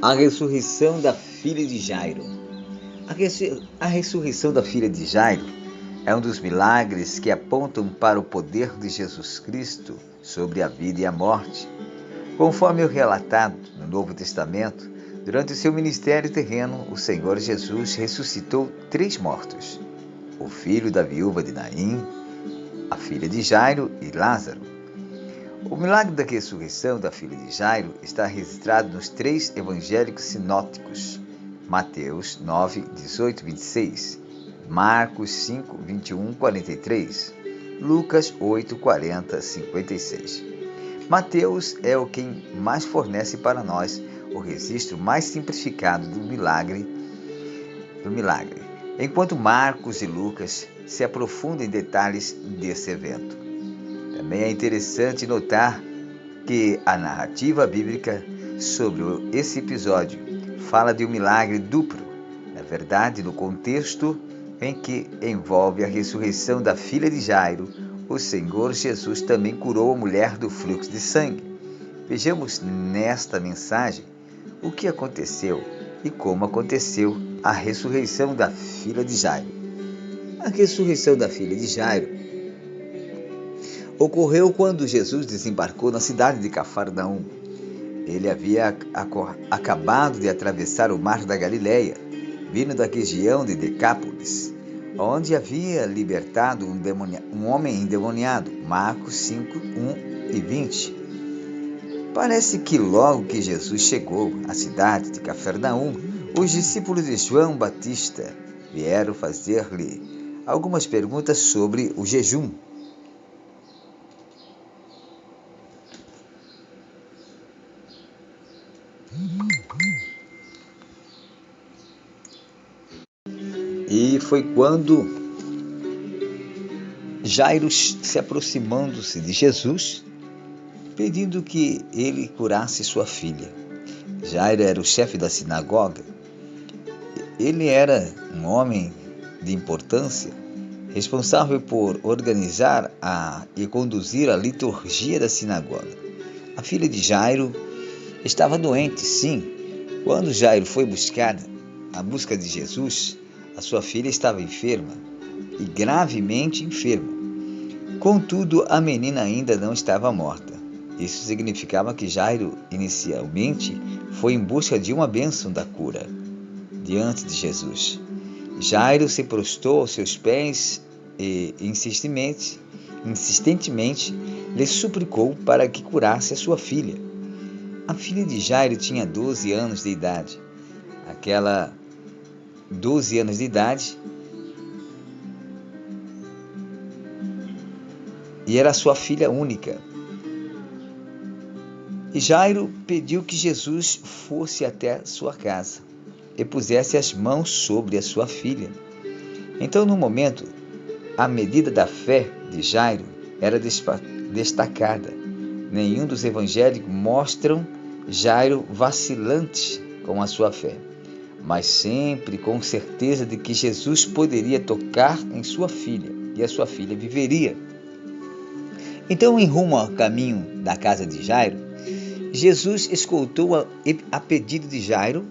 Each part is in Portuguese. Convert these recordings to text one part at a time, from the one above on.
A ressurreição da filha de Jairo. A ressurreição da filha de Jairo é um dos milagres que apontam para o poder de Jesus Cristo sobre a vida e a morte. Conforme o relatado no Novo Testamento, durante o seu ministério terreno, o Senhor Jesus ressuscitou 3 mortos: o filho da viúva de Naim, a filha de Jairo e Lázaro. O milagre da ressurreição da filha de Jairo está registrado nos 3 evangelhos sinóticos: Mateus 9, 18, 26, Marcos 5, 21, 43, Lucas 8, 40, 56. Mateus é o quem mais fornece para nós o registro mais simplificado do milagre, enquanto Marcos e Lucas se aprofundam em detalhes desse evento. Também é interessante notar que a narrativa bíblica sobre esse episódio fala de um milagre duplo. Na verdade, no contexto em que envolve a ressurreição da filha de Jairo, o Senhor Jesus também curou a mulher do fluxo de sangue. Vejamos nesta mensagem o que aconteceu e como aconteceu a ressurreição da filha de Jairo. A ressurreição da filha de Jairo ocorreu quando Jesus desembarcou na cidade de Cafarnaum. Ele havia acabado de atravessar o mar da Galileia, vindo da região de Decápolis, onde havia libertado um homem endemoniado, Marcos 5, 1 e 20. Parece que logo que Jesus chegou à cidade de Cafarnaum, os discípulos de João Batista vieram fazer-lhe algumas perguntas sobre o jejum. E foi quando Jairo, se aproximando-se de Jesus, pedindo que ele curasse sua filha. Jairo era o chefe da sinagoga. Ele era um homem de importância, responsável por organizar e conduzir a liturgia da sinagoga. A filha de Jairo estava doente, sim. Quando Jairo foi à busca de Jesus, a sua filha estava enferma, e gravemente enferma. Contudo, a menina ainda não estava morta. Isso significava que Jairo, inicialmente, foi em busca de uma bênção da cura diante de Jesus. Jairo se prostrou aos seus pés e insistentemente lhe suplicou para que curasse a sua filha. A filha de Jairo tinha 12 anos de idade. Aquela 12 anos de idade, e era sua filha única. E Jairo pediu que Jesus fosse até sua casa e pusesse as mãos sobre a sua filha. Então, no momento, a medida da fé de Jairo era destacada. Nenhum dos evangelhos mostram Jairo vacilante com a sua fé, mas sempre com certeza de que Jesus poderia tocar em sua filha e a sua filha viveria. Então, em rumo ao caminho da casa de Jairo, Jesus escutou a pedido de Jairo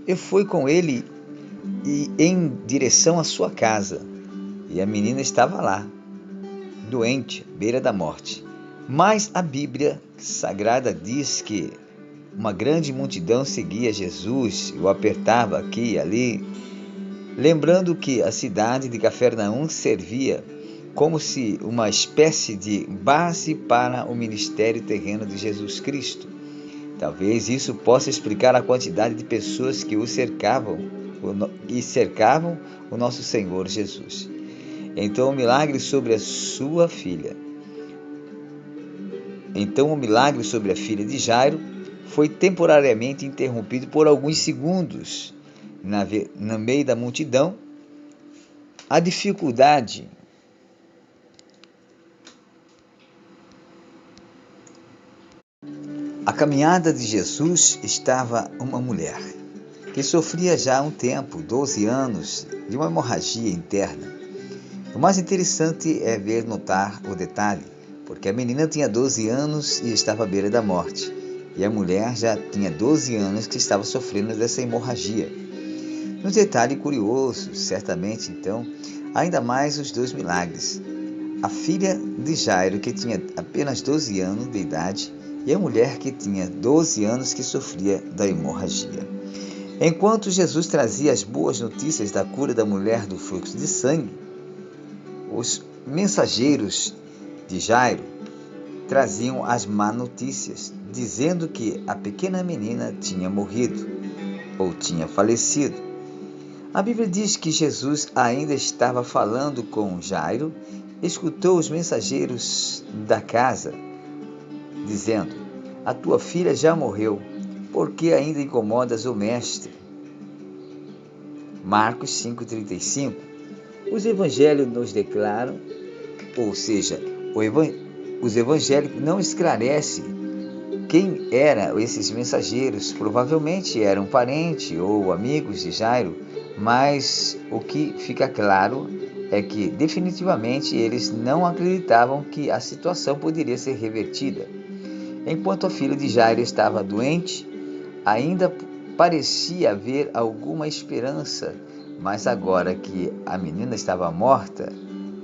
e foi com ele em direção à sua casa. E a menina estava lá, doente, à beira da morte. Mas a Bíblia Sagrada diz que uma grande multidão seguia Jesus e o apertava aqui e ali, lembrando que a cidade de Cafarnaum servia como se uma espécie de base para o ministério terreno de Jesus Cristo. Talvez isso possa explicar a quantidade de pessoas que cercavam o nosso Senhor Jesus. Então o milagre sobre a filha de Jairo foi temporariamente interrompido por alguns segundos. No meio da multidão, a dificuldade A caminhada de Jesus estava uma mulher que sofria já há um tempo, 12 anos, de uma hemorragia interna. O mais interessante é notar o detalhe, porque a menina tinha 12 anos e estava à beira da morte. e a mulher já tinha 12 anos que estava sofrendo dessa hemorragia. Um detalhe curioso, certamente, então, ainda mais os dois milagres. A filha de Jairo, que tinha apenas 12 anos de idade, e a mulher que tinha 12 anos que sofria da hemorragia. Enquanto Jesus trazia as boas notícias da cura da mulher do fluxo de sangue, os mensageiros de Jairo traziam as más notícias, dizendo que a pequena menina tinha morrido ou tinha falecido. A Bíblia diz que Jesus ainda estava falando com Jairo, escutou os mensageiros da casa, dizendo: "A tua filha já morreu, por que ainda incomodas o mestre?" Marcos 5,35. Os evangelhos nos declaram, ou seja, os evangelhos não esclarecem quem eram esses mensageiros. Provavelmente eram parentes ou amigos de Jairo, mas o que fica claro é que definitivamente eles não acreditavam que a situação poderia ser revertida. Enquanto a filha de Jairo estava doente, ainda parecia haver alguma esperança, mas agora que a menina estava morta,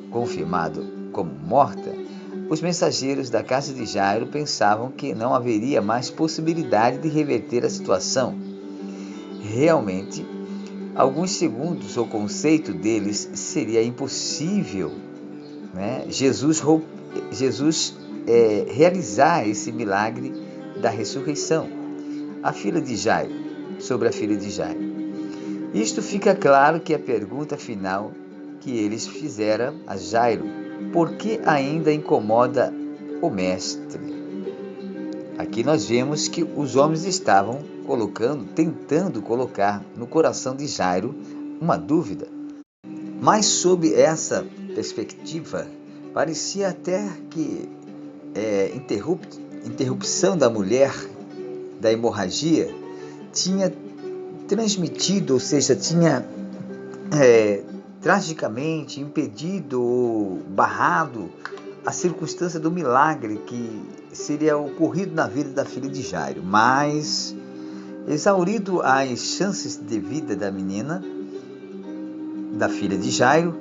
confirmado como morta, os mensageiros da casa de Jairo pensavam que não haveria mais possibilidade de reverter a situação. Realmente, alguns segundos o conceito deles seria impossível, né? Jesus realizar esse milagre da ressurreição. Sobre a filha de Jairo. Isto fica claro que a pergunta final que eles fizeram a Jairo: por que ainda incomoda o mestre? Aqui nós vemos que os homens estavam tentando colocar no coração de Jairo uma dúvida. Mas sob essa perspectiva, parecia até que interrupção da mulher da hemorragia tinha transmitido, ou seja, tinha tragicamente impedido ou barrado a circunstância do milagre que seria ocorrido na vida da filha de Jairo. Mas, exaurido as chances de vida da menina, da filha de Jairo,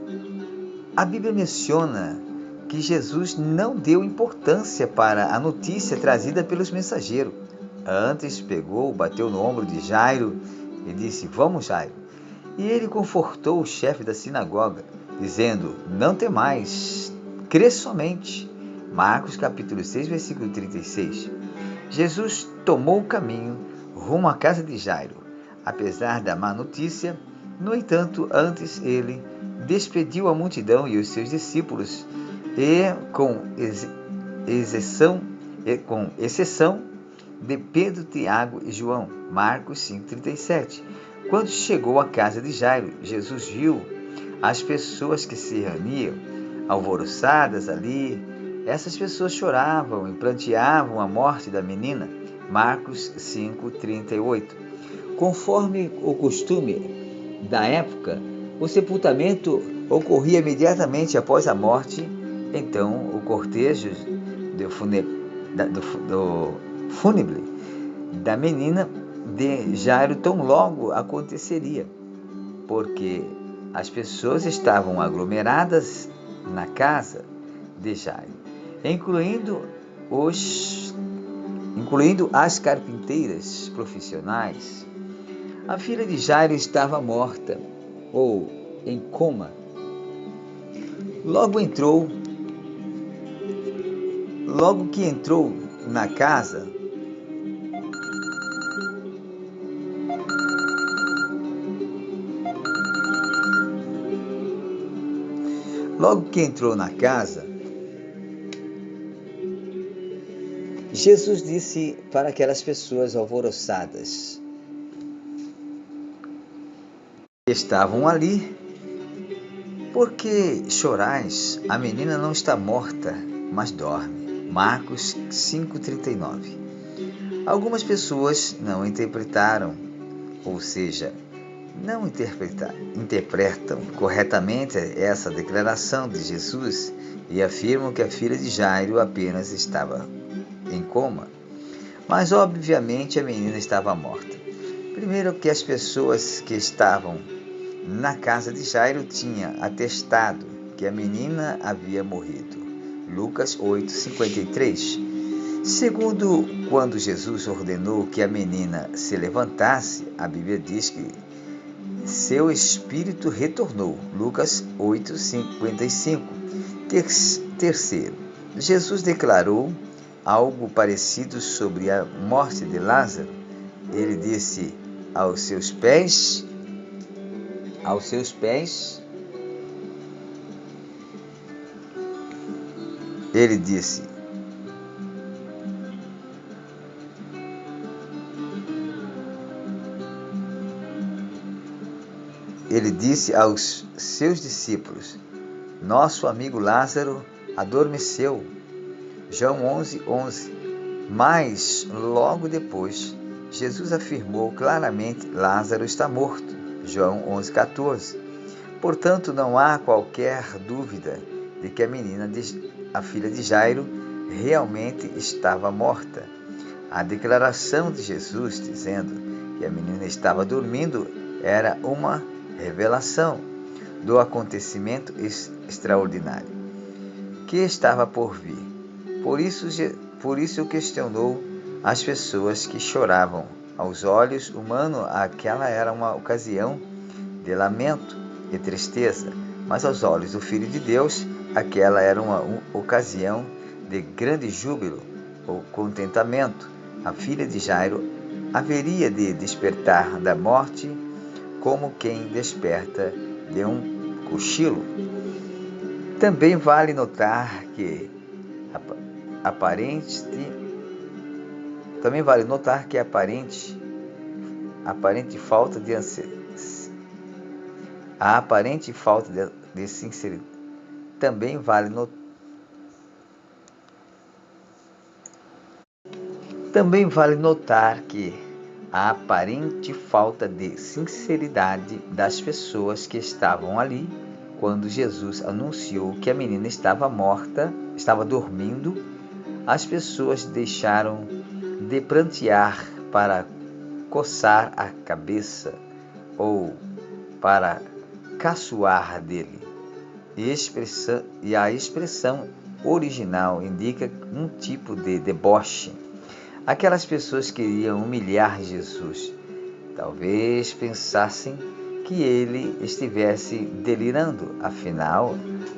a Bíblia menciona que Jesus não deu importância para a notícia trazida pelos mensageiros. Antes bateu no ombro de Jairo e disse: "Vamos, Jairo." E ele confortou o chefe da sinagoga, dizendo: "Não temais, crê somente." Marcos capítulo 6, versículo 36. Jesus tomou o caminho rumo à casa de Jairo. Apesar da má notícia, no entanto, antes ele despediu a multidão e os seus discípulos, com exceção de Pedro, Tiago e João. Marcos 5,37. Quando chegou à casa de Jairo, Jesus viu as pessoas que se reuniam, alvoroçadas ali. Essas pessoas choravam e pranteavam a morte da menina. Marcos 5,38. Conforme o costume da época, o sepultamento ocorria imediatamente após a morte. Então, o cortejo fúnebre da menina de Jairo tão logo aconteceria, porque as pessoas estavam aglomeradas na casa de Jairo, incluindo as carpinteiras profissionais. A filha de Jairo estava morta ou em coma. Logo que entrou na casa, Jesus disse para aquelas pessoas alvoroçadas que estavam ali: "Por que chorais? A menina não está morta, mas dorme." Marcos 5,39. Algumas pessoas não interpretaram, ou seja, não interpretam corretamente essa declaração de Jesus e afirmam que a filha de Jairo apenas estava em coma. Mas obviamente a menina estava morta. Primeiro que as pessoas que estavam na casa de Jairo tinham atestado que a menina havia morrido. Lucas 8:53. Segundo, quando Jesus ordenou que a menina se levantasse, a Bíblia diz que seu espírito retornou. Lucas 8:55. Terceiro, Jesus declarou algo parecido sobre a morte de Lázaro. Ele disse aos seus pés, ele disse, aos seus discípulos, nosso amigo Lázaro adormeceu. João 11:11. Mas, logo depois, Jesus afirmou claramente, Lázaro está morto. João 11:14. Portanto, não há qualquer dúvida de que a menina, a filha de Jairo, realmente estava morta. A declaração de Jesus dizendo que a menina estava dormindo era uma revelação do acontecimento extraordinário que estava por vir. Por isso questionou as pessoas que choravam. Aos olhos humanos, aquela era uma ocasião de lamento e tristeza, mas aos olhos do Filho de Deus, aquela era uma ocasião de grande júbilo ou contentamento. A filha de Jairo haveria de despertar da morte como quem desperta de um cochilo. Também vale notar que a aparente falta de sinceridade. Também vale notar que a aparente falta de sinceridade das pessoas que estavam ali quando Jesus anunciou que a menina estava morta, estava dormindo. As pessoas deixaram de prantear para coçar a cabeça ou para caçoar dele. E a expressão original indica um tipo de deboche. Aquelas pessoas queriam humilhar Jesus. Talvez pensassem que ele estivesse delirando. Afinal,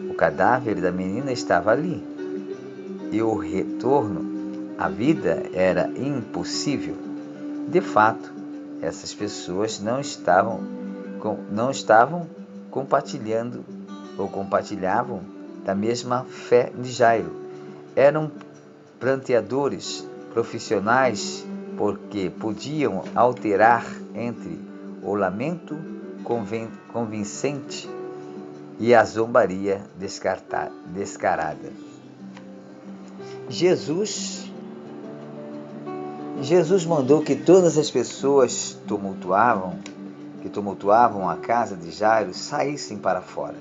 o cadáver da menina estava ali. E o retorno à vida era impossível. De fato, essas pessoas não estavam compartilhavam da mesma fé de Jairo. Eram pranteadores profissionais porque podiam alterar entre o lamento convincente e a zombaria descarada. Jesus mandou que todas as pessoas que tumultuavam a casa de Jairo saíssem para fora.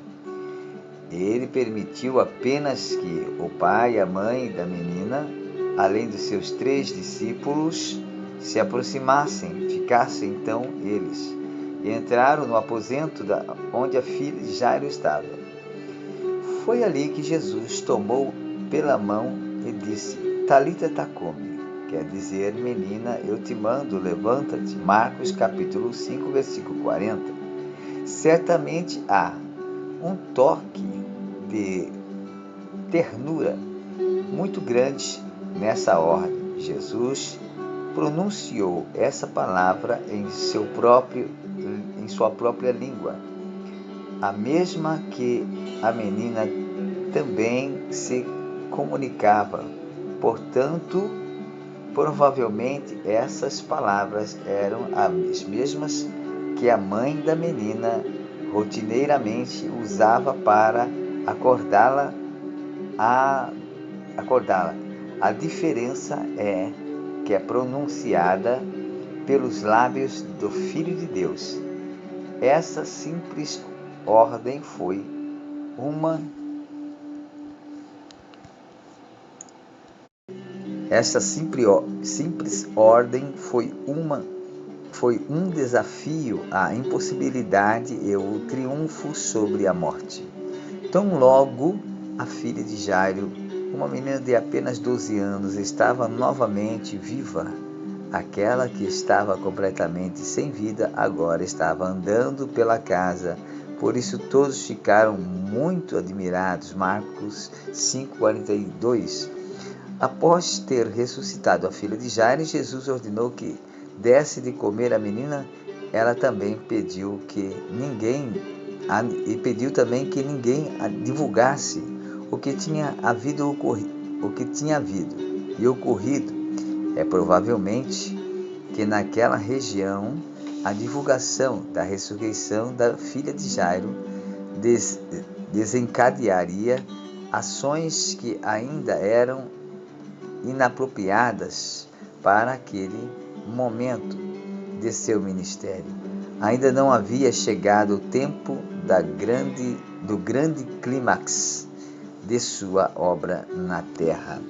Ele permitiu apenas que o pai e a mãe da menina, além dos seus 3 discípulos, se aproximassem. Ficassem então eles, e entraram no aposento onde a filha de Jairo estava. Foi ali que Jesus tomou pela mão e disse, Talita tacumi, quer dizer, menina, eu te mando, levanta-te. Marcos capítulo 5, versículo 40. Certamente há um toque de ternura muito grande nessa ordem. Jesus pronunciou essa palavra em sua própria língua, a mesma que a menina também se comunicava. Portanto, provavelmente essas palavras eram as mesmas que a mãe da menina rotineiramente usava para acordá-la. A diferença é que é pronunciada pelos lábios do Filho de Deus. Essa simples ordem foi Esta simples ordem foi um desafio à impossibilidade e o triunfo sobre a morte. Tão logo a filha de Jairo, uma menina de apenas 12 anos, estava novamente viva. Aquela que estava completamente sem vida agora estava andando pela casa. Por isso todos ficaram muito admirados. Marcos 5:42. Após ter ressuscitado a filha de Jairo, Jesus ordenou que desse de comer à menina. Ela também pediu também que ninguém divulgasse o que tinha havido e ocorrido. É provavelmente que naquela região a divulgação da ressurreição da filha de Jairo desencadearia ações que ainda eram inapropriadas para aquele momento de seu ministério. Ainda não havia chegado o tempo do grande clímax de sua obra na terra.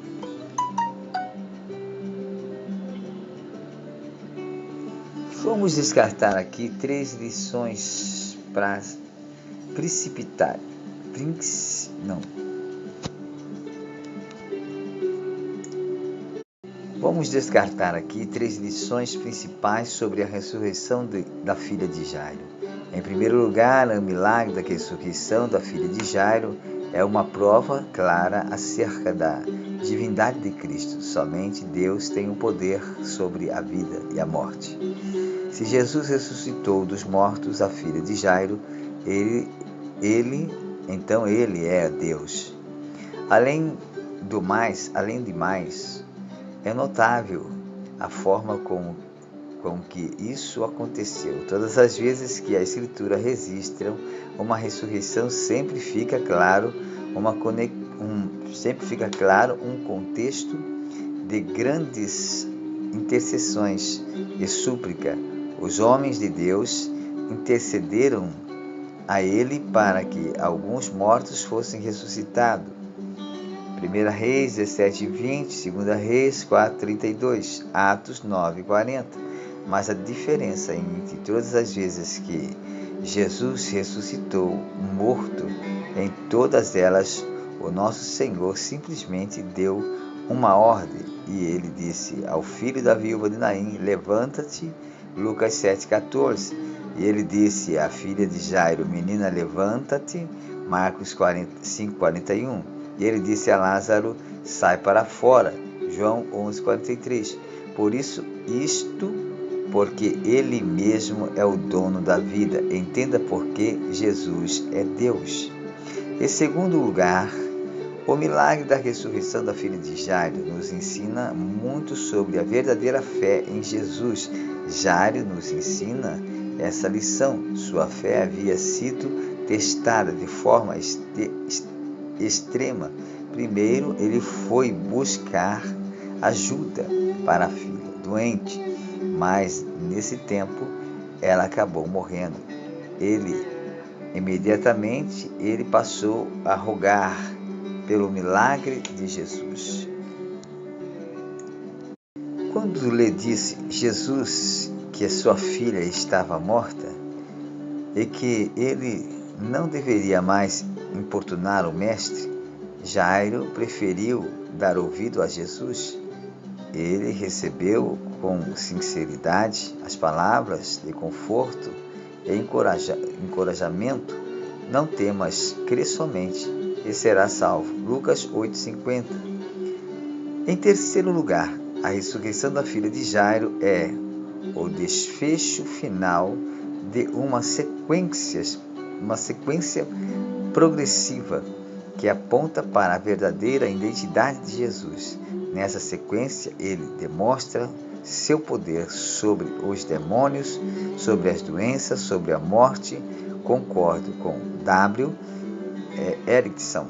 Vamos descartar aqui 3 lições para precipitar. Vamos descartar aqui 3 lições principais sobre a ressurreição da filha de Jairo. Em primeiro lugar, o milagre da ressurreição da filha de Jairo é uma prova clara acerca da divindade de Cristo. Somente Deus tem o poder sobre a vida e a morte. Se Jesus ressuscitou dos mortos a filha de Jairo, então ele é Deus. Além de mais, é notável a forma com que isso aconteceu. Todas as vezes que a Escritura registra uma ressurreição, sempre fica claro um contexto de grandes intercessões e súplica. Os homens de Deus intercederam a ele para que alguns mortos fossem ressuscitados. 1 Reis 17:20, 2 Reis 4:32, Atos 9:40. Mas a diferença entre todas as vezes que Jesus ressuscitou um morto, em todas elas o nosso Senhor simplesmente deu uma ordem, e ele disse ao filho da viúva de Naim: levanta-te, Lucas 7:14. E ele disse à filha de Jairo: menina, levanta-te, Marcos 5:41. E ele disse a Lázaro: sai para fora, João 11:43. Por isso, porque ele mesmo é o dono da vida. Entenda por que Jesus é Deus. Em segundo lugar, o milagre da ressurreição da filha de Jairo nos ensina muito sobre a verdadeira fé em Jesus. Jairo nos ensina essa lição. Sua fé havia sido testada de forma extrema. Primeiro, ele foi buscar ajuda para a filha doente, mas nesse tempo ela acabou morrendo. Imediatamente ele passou a rogar pelo milagre de Jesus. Quando lhe disse Jesus que a sua filha estava morta e que ele não deveria mais importunar o mestre, Jairo preferiu dar ouvido a Jesus. Ele recebeu com sinceridade as palavras de conforto e encorajamento. Não temas, crê somente e serás salvo. Lucas 8:50. Em terceiro lugar, a ressurreição da filha de Jairo é o desfecho final de uma sequência progressiva que aponta para a verdadeira identidade de Jesus. Nessa sequência, ele demonstra seu poder sobre os demônios, sobre as doenças, sobre a morte. Concordo com W. Erickson,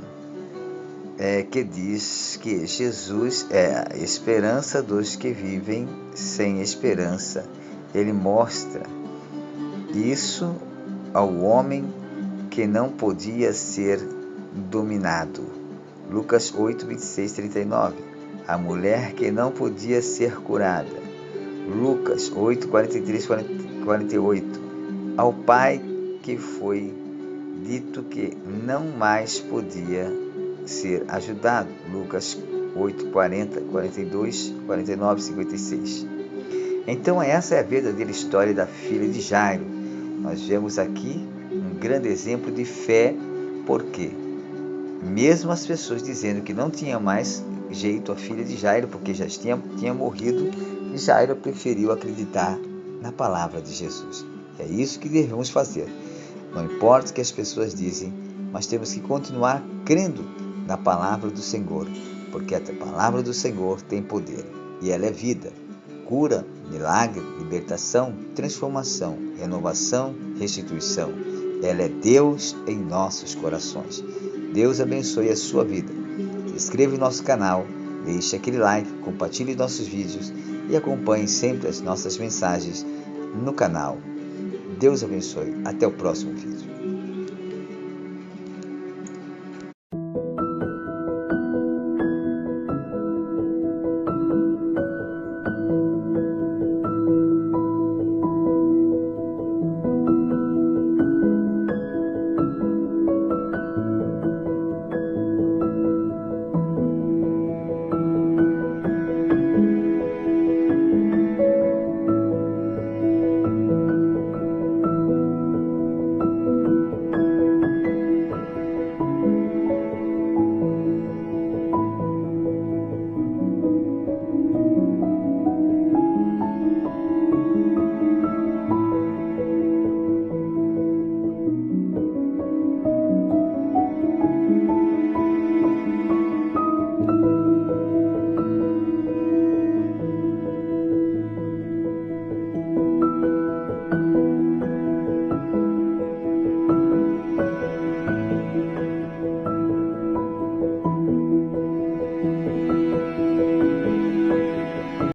que diz que Jesus é a esperança dos que vivem sem esperança. Ele mostra isso ao homem que não podia ser dominado. Lucas 8:26-39. A mulher que não podia ser curada. Lucas 8, 43, 48. Ao pai que foi dito que não mais podia ser ajudado. Lucas 8, 40, 42, 49, 56. Então essa é a verdadeira história da filha de Jairo. Nós vemos aqui um grande exemplo de fé, porque mesmo as pessoas dizendo que não tinha mais jeito a filha de Jairo, porque já tinha morrido, Jairo preferiu acreditar na palavra de Jesus. É isso que devemos fazer. Não importa o que as pessoas dizem, mas temos que continuar crendo na palavra do Senhor, porque a palavra do Senhor tem poder, e ela é vida, cura, milagre, libertação, transformação, renovação, restituição. Ela é Deus em nossos corações. Deus abençoe a sua vida. Se inscreva em nosso canal, deixe aquele like, compartilhe nossos vídeos e acompanhe sempre as nossas mensagens no canal. Deus abençoe. Até o próximo vídeo.